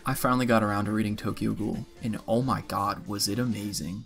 I finally got around to reading Tokyo Ghoul, and oh my god, was it amazing.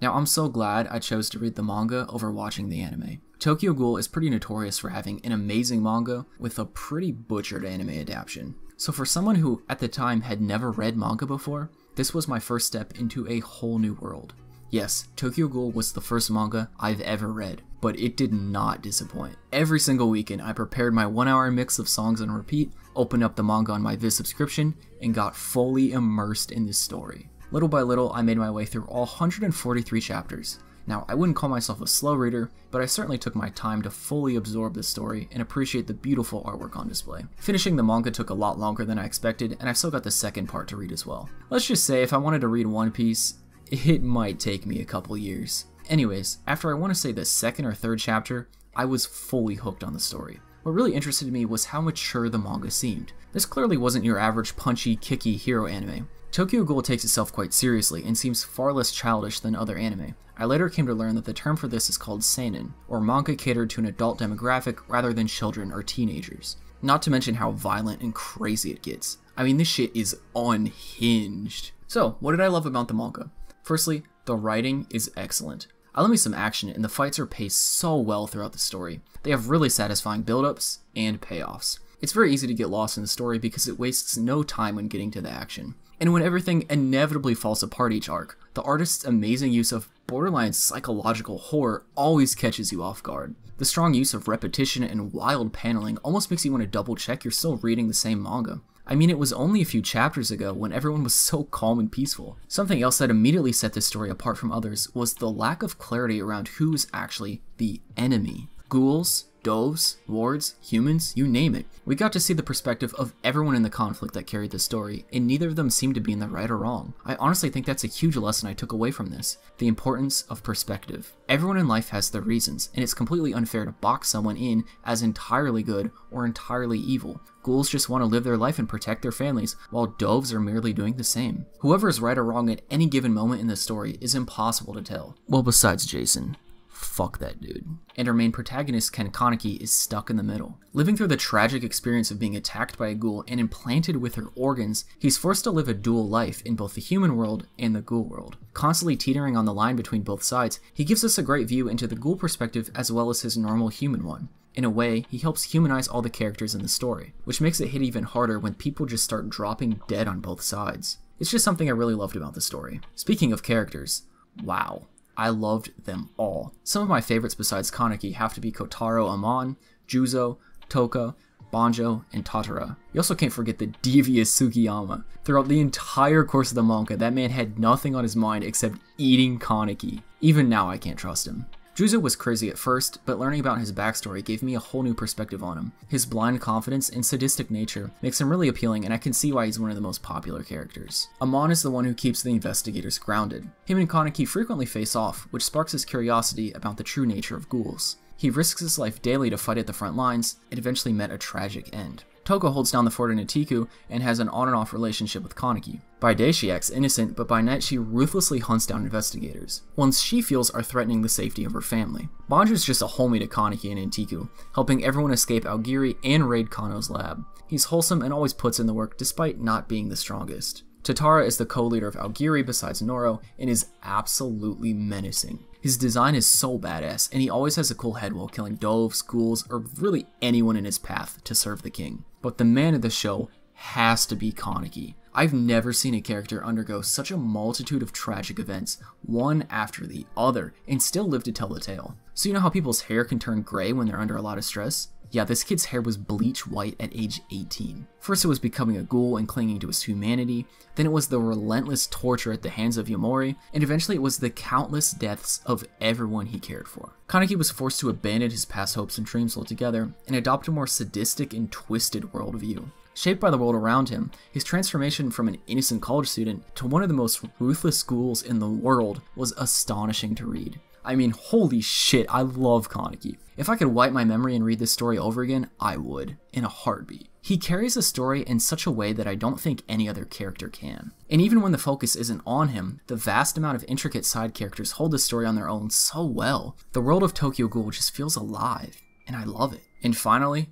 Now, I'm so glad I chose to read the manga over watching the anime. Tokyo Ghoul is pretty notorious for having an amazing manga with a pretty butchered anime adaptation. So for someone who, at the time, had never read manga before, this was my first step into a whole new world. Yes, Tokyo Ghoul was the first manga I've ever read, but it did not disappoint. Every single weekend, I prepared my 1-hour mix of songs on repeat, opened up the manga on my Viz subscription, and got fully immersed in this story. Little by little, I made my way through all 143 chapters. Now, I wouldn't call myself a slow reader, but I certainly took my time to fully absorb the story and appreciate the beautiful artwork on display. Finishing the manga took a lot longer than I expected, and I still got the second part to read as well. Let's just say if I wanted to read One Piece, it might take me a couple years. Anyways, after I want to say the second or third chapter, I was fully hooked on the story. What really interested me was how mature the manga seemed. This clearly wasn't your average punchy, kicky hero anime. Tokyo Ghoul takes itself quite seriously and seems far less childish than other anime. I later came to learn that the term for this is called seinen, or manga catered to an adult demographic rather than children or teenagers. Not to mention how violent and crazy it gets. I mean, this shit is unhinged. So, what did I love about the manga? Firstly, the writing is excellent. I love me some action, and the fights are paced so well throughout the story. They have really satisfying build-ups and payoffs. It's very easy to get lost in the story because it wastes no time when getting to the action. And when everything inevitably falls apart each arc, the artist's amazing use of borderline psychological horror always catches you off guard. The strong use of repetition and wild paneling almost makes you want to double check you're still reading the same manga. I mean, it was only a few chapters ago when everyone was so calm and peaceful. Something else that immediately set this story apart from others was the lack of clarity around who's actually the enemy. Ghouls, doves, wards, humans, you name it. We got to see the perspective of everyone in the conflict that carried the story, and neither of them seemed to be in the right or wrong. I honestly think that's a huge lesson I took away from this. The importance of perspective. Everyone in life has their reasons, and it's completely unfair to box someone in as entirely good or entirely evil. Ghouls just want to live their life and protect their families, while doves are merely doing the same. Whoever is right or wrong at any given moment in the story is impossible to tell. Well, besides Jason. Fuck that dude. And our main protagonist, Kaneki, is stuck in the middle. Living through the tragic experience of being attacked by a ghoul and implanted with her organs, he's forced to live a dual life in both the human world and the ghoul world. Constantly teetering on the line between both sides, he gives us a great view into the ghoul perspective as well as his normal human one. In a way, he helps humanize all the characters in the story, which makes it hit even harder when people just start dropping dead on both sides. It's just something I really loved about the story. Speaking of characters, wow. I loved them all. Some of my favorites besides Kaneki have to be Koutarou, Amon, Juuzou, Touka, Banjo, and Tatara. You also can't forget the devious Tsukiyama. Throughout the entire course of the manga, that man had nothing on his mind except eating Kaneki. Even now, I can't trust him. Juuzou was crazy at first, but learning about his backstory gave me a whole new perspective on him. His blind confidence and sadistic nature makes him really appealing, and I can see why he's one of the most popular characters. Amon is the one who keeps the investigators grounded. Him and Kaneki frequently face off, which sparks his curiosity about the true nature of ghouls. He risks his life daily to fight at the front lines, and eventually met a tragic end. Touka holds down the fort in Atiku and has an on and off relationship with Kaneki. By day she acts innocent, but by night she ruthlessly hunts down investigators, ones she feels are threatening the safety of her family. Banjo's just a homie to Kaneki and Atiku, helping everyone escape Aogiri and raid Kano's lab. He's wholesome and always puts in the work despite not being the strongest. Tatara is the co-leader of Aogiri besides Noro and is absolutely menacing. His design is so badass, and he always has a cool head while killing doves, ghouls, or really anyone in his path to serve the king. But the man of the show has to be Kaneki. I've never seen a character undergo such a multitude of tragic events, one after the other, and still live to tell the tale. So you know how people's hair can turn gray when they're under a lot of stress? Yeah, this kid's hair was bleach white at age 18. First it was becoming a ghoul and clinging to his humanity, then it was the relentless torture at the hands of Yomori, and eventually it was the countless deaths of everyone he cared for. Kaneki was forced to abandon his past hopes and dreams altogether, and adopt a more sadistic and twisted worldview. Shaped by the world around him, his transformation from an innocent college student to one of the most ruthless ghouls in the world was astonishing to read. I mean, holy shit, I love Kaneki. If I could wipe my memory and read this story over again, I would, in a heartbeat. He carries the story in such a way that I don't think any other character can. And even when the focus isn't on him, the vast amount of intricate side characters hold the story on their own so well. The world of Tokyo Ghoul just feels alive, and I love it. And finally,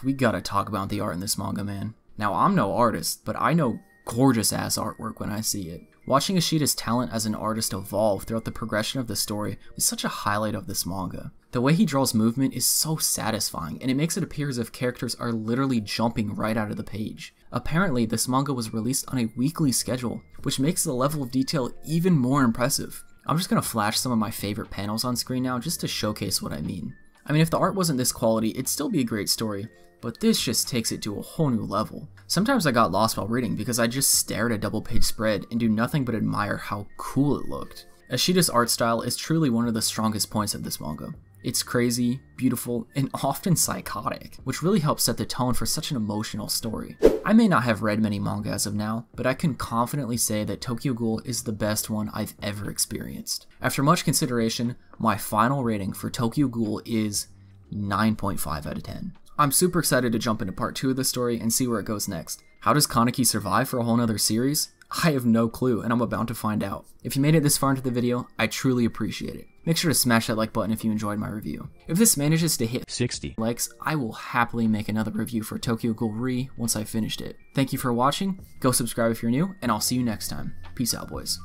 we gotta talk about the art in this manga, man. Now, I'm no artist, but I know gorgeous ass artwork when I see it. Watching Ishida's talent as an artist evolve throughout the progression of the story is such a highlight of this manga. The way he draws movement is so satisfying, and it makes it appear as if characters are literally jumping right out of the page. Apparently, this manga was released on a weekly schedule, which makes the level of detail even more impressive. I'm just gonna flash some of my favorite panels on screen now just to showcase what I mean. I mean, if the art wasn't this quality, it'd still be a great story, but this just takes it to a whole new level. Sometimes I got lost while reading because I just stare at a double-page spread and do nothing but admire how cool it looked. Ishida's art style is truly one of the strongest points of this manga. It's crazy, beautiful, and often psychotic, which really helps set the tone for such an emotional story. I may not have read many manga as of now, but I can confidently say that Tokyo Ghoul is the best one I've ever experienced. After much consideration, my final rating for Tokyo Ghoul is 9.5 out of 10. I'm super excited to jump into part 2 of the story and see where it goes next. How does Kaneki survive for a whole nother series? I have no clue, and I'm about to find out. If you made it this far into the video, I truly appreciate it. Make sure to smash that like button if you enjoyed my review. If this manages to hit 60 likes, I will happily make another review for Tokyo Ghoul Re once I've finished it. Thank you for watching, go subscribe if you're new, and I'll see you next time. Peace out, boys.